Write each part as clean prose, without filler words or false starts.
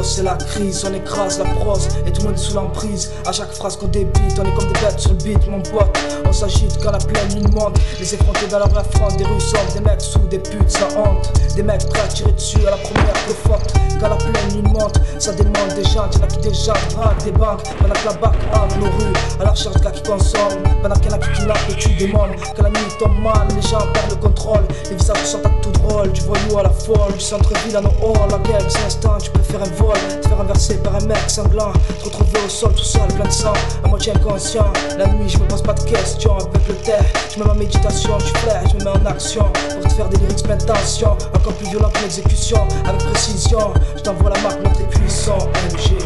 C'est la crise, on écrase la prose et tout le monde est sous l'emprise. À chaque phrase qu'on débite, on est comme des bêtes sur le beat, mon pote. On s'agite quand la pleine lune monte. Les effrontés dans la vraie fronte, des rues sombres, des mecs sous des putes, ça honte. Des mecs prêts à tirer dessus à la première de faute. Quand la pleine lune monte, ça demande des gens. Y'en a qui déjà braquent des banques, pendant que la bac hante nos rues. À la recherche de gars qui consomment, pendant qu'il y en a qui kidnappent et tuent des mômes. Quand la nuit tombe mal, les gens perdent le contrôle. Les visages sont à tout drôle, du voyou à la folle. Du centre-ville à nos halls, à quelques instants, tu peux faire un vol. Te faire renverser par un mec sanglant, te retrouver au sol tout seul, plein de sang, à moitié inconscient. La nuit, je me pose pas de questions avec le terre. Je mets ma méditation, je flaire, je me mets en action pour te faire des lyrics plein de tension, encore plus violent qu'une exécution, avec précision. Je t'envoie la marque, notre puissant MG.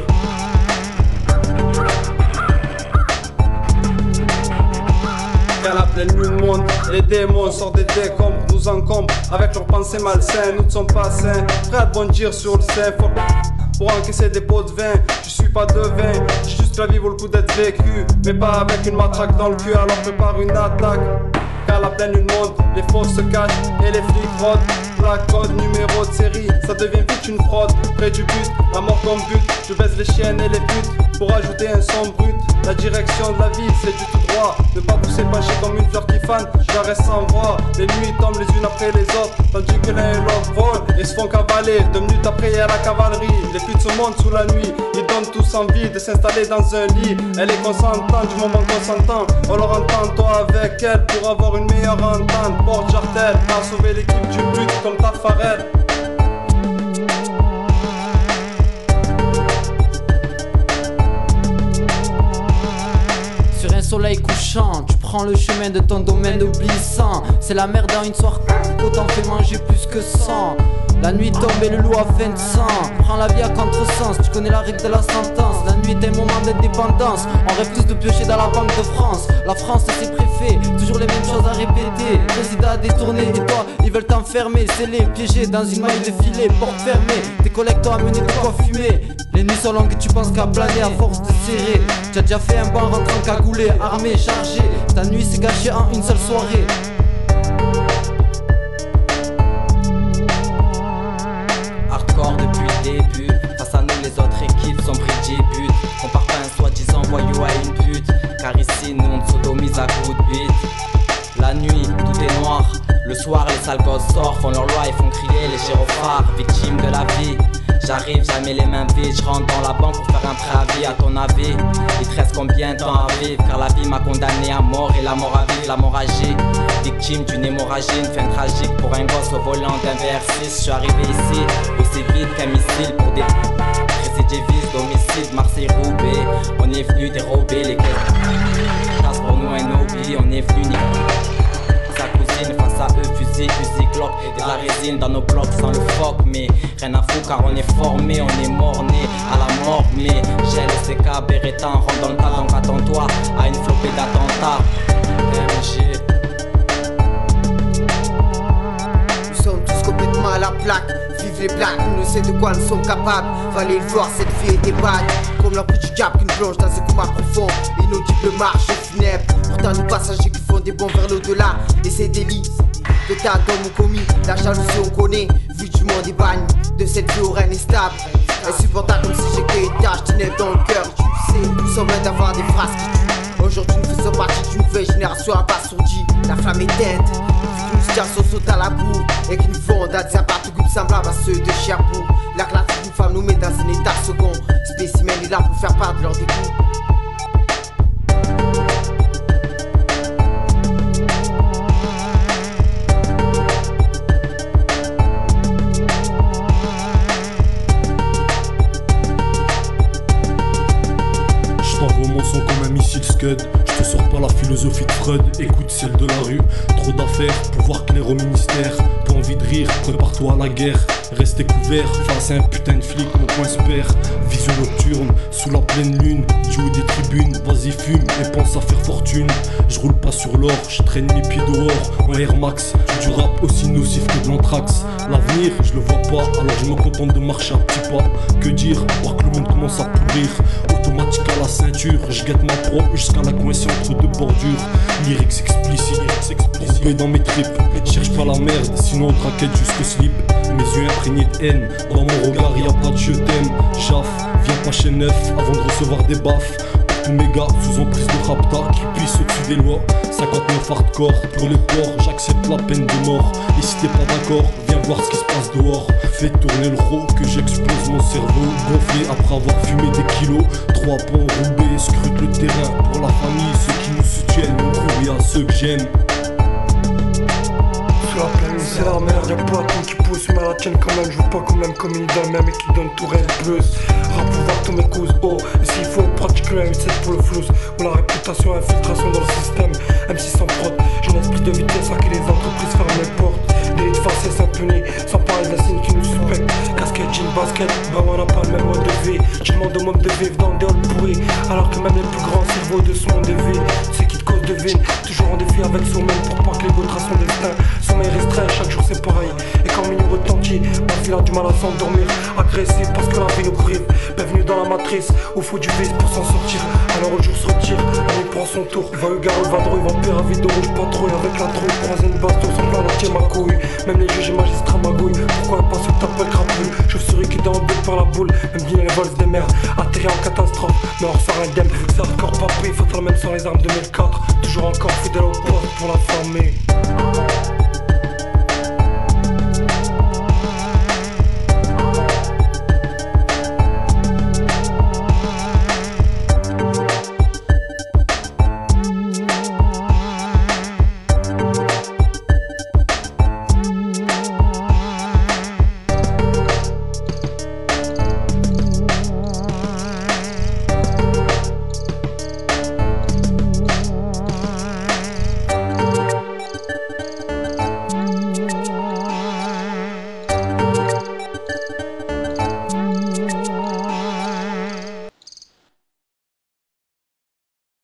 Quand la pleine lune monte, les démons sortent des décombres, nous encombrent avec leurs pensées malsaines. Nous ne sommes pas sains, prêts à bondir sur le sein. Pour encaisser des pots de vin, je suis pas devin. Juste la vie vaut le coup d'être vécue, mais pas avec une matraque dans le cul, alors prépare une attaque. Quand la pleine lune monte, les fausses se cachent et les flics rôdent. Plaque, code, numéro de série, ça devient vite une fraude. Près du but, la mort comme but, je baise les chiennes et les putes pour ajouter un son brut. La direction de la vie, c'est du tout droit. Ne pas pousser pencher comme une fleur qui fane, je reste sans voix. Les nuits tombent les unes après les autres, tandis que l'un et l'autre volent et se font cavaler. 2 minutes après, y'a la cavalerie. Les putes se montent sous la nuit, ils donnent tous envie de s'installer dans un lit. Elle est consentante du moment qu'on s'entend. Alors entends-toi avec elle pour avoir une meilleure entente. Porte Jartel, à sauver l'équipe du but comme Tafarel. Sur un soleil couchant, tu prends le chemin de ton domaine oublissant. C'est la merde dans une soirée, autant fait manger plus que 100. La nuit tombe et le loup a faim de sang. Prends la vie à contresens, tu connais la règle de la sentence. La nuit est un moment d'indépendance. On rêve tous de piocher dans la Banque de France. La France et ses préfets, toujours les mêmes choses à répéter. Président détourné et toi, ils veulent t'enfermer. Scellé, piégé dans une maille de filet, porte fermée. Tes collègues t'ont amené de quoi fumer. Les nuits sont longues et tu penses qu'à planer à force de serrer. Tu as déjà fait un banc rentrant cagoulé, armé, chargé. Ta nuit s'est gâchée en une seule soirée. Depuis le début, face à nous les autres équipes sont pris de but. Compare pas un soi-disant voyou à une pute, car ici nous on te sodomise à coups de bite. La nuit, tout est noir, le soir les sales gosses sortent, font leur loi et font crier les gyrophares, victimes de la vie. J'arrive jamais les mains vides, je rentre dans la banque pour faire un préavis. À ton avis, il te reste combien de temps à vivre? Car la vie m'a condamné à mort et la mort à vivre, l'hémorragie. Victime d'une hémorragie, une fin tragique pour un gosse au volant d'un VR6. Je suis arrivé ici aussi vite qu'un missile pour des récidivistes, homicides, Marseille-Roubaix. On est venu dérober les casse pour nous un hobby, on est venu sa cousine face à eux, fusil, Glock et de la résine dans nos blocs sans le phoque. Mais rien à foutre car on est formé, on est mort-né à la mort. Mais j'ai le CK Beretta, rentre dans le tas donc attends-toi à une flopée d'attentats. MG. Nous sommes tous complètement à la plaque. Vive les blacks, nous savons de quoi nous sommes capables. Fallait le voir, cette vie était bad. Comme leur petit cap qu'une plonge dans un coma profond. Inaudible marche funèbre. Pourtant nous passagers qui font des bonds vers l'au-delà. Et ces délices de tas d'hommes ont commis. La jalousie on connaît, vu du monde est banni de cette vie au règne stable. Insupportable comme si j'étais étage, tunnel dans le cœur. Tu sais, nous sommes loin d'avoir des phrases qui tuent. Aujourd'hui nous faisons partie d'une nouvelle génération abasourdie. La flamme éteinte, vu qu'une situation saute à la boue. Et qu'une fonde à des appartements semblables à ceux de Cherbourg. La classe d'une femme nous met dans un état second. Spécimen est là pour faire part de leur dégoût. J't'envoie mon son comme un missile Scud. J'te sors pas la philosophie de Freud, écoute celle de la rue. trop d'affaires, pouvoir clair au ministère. Pas envie de rire, prépare-toi à la guerre. Rester couvert face à un putain de flic, mon point se perd. Vision nocturne, sous la pleine lune, du haut des tribunes, vas-y fume et pense à faire fortune. Je roule pas sur l'or, je traîne mes pieds dehors en Air Max, du rap aussi nocif que de l'anthrax. L'avenir, je le vois pas, alors je me contente de marcher à petits pas. Que dire, voir que le monde commence à pourrir. Automatique à la ceinture, je guette ma proie jusqu'à la coincer entre deux bordures. Lyrics explicites, coupé dans mes tripes. Cherche pas la merde, sinon on traquette jusqu'au slip. Mes yeux imprégnés de haine, dans mon regard y'a pas de je t'aime. Jaf, viens pas chez Neuf avant de recevoir des baffes. Pour tous mes gars sous emprise de rapta qui puissent au-dessus des lois. 59 hardcore, pour les porcs, j'accepte la peine de mort. Et si t'es pas d'accord, viens voir ce qui se passe dehors. Fais tourner le ro, que j'explose mon cerveau. Gonflé après avoir fumé des kilos. 3 ponts roulés, scrute le terrain. Pour la famille, ceux qui nous soutiennent, mon crew et à ceux que j'aime. C'est la merde, y'a pas tant qui pousse, mais à la tienne quand même, je veux pas qu'on m'aime comme une dame, même et qui donne tout rêve buzz. Rap pouvoir tous mes causes, oh, et s'il faut pratiquer un 8-7 pour le flous, ou la réputation, infiltration dans le système, M6 sans prod, j'ai un esprit de vitesse à qui les entreprises ferment les portes. Des faces s'impunis, sans parler de la signe qui nous suspecte. Casquette, jean, basket, bah on n'a pas le même mode de vie. Tu demandes au monde de vivre dans des halls pourris, alors que même les plus grands cerveaux de ce monde de vie, c'est qui te cause de vie, toujours en défi avec soi-même pour pas que les autres tracent son destin. Sommeil restreint, chaque jour c'est pareil. Et quand minuit retentit, ma fille a du mal à s'endormir. Agressif parce que la vie nous prive. Bienvenue dans la matrice, où faut du vice pour s'en sortir. Alors le jour se retire, la nuit prend son tour. Va Hugo, va Drouille, vampire à vide de rouge, patrouille avec la trouille. Croiser une baston sans plein entier ma couille. Même les juges et magistrats magouillent. Pourquoi pas ceux que t'appelles crapule? Chauve-souris qui déambule par la boule. Même bien les vols des mers, atterri en catastrophe. Mais on ressort indemne, c'est hardcore papé. Fatal même sans les armes 2004. Toujours encore fidèle au poste pour la famille.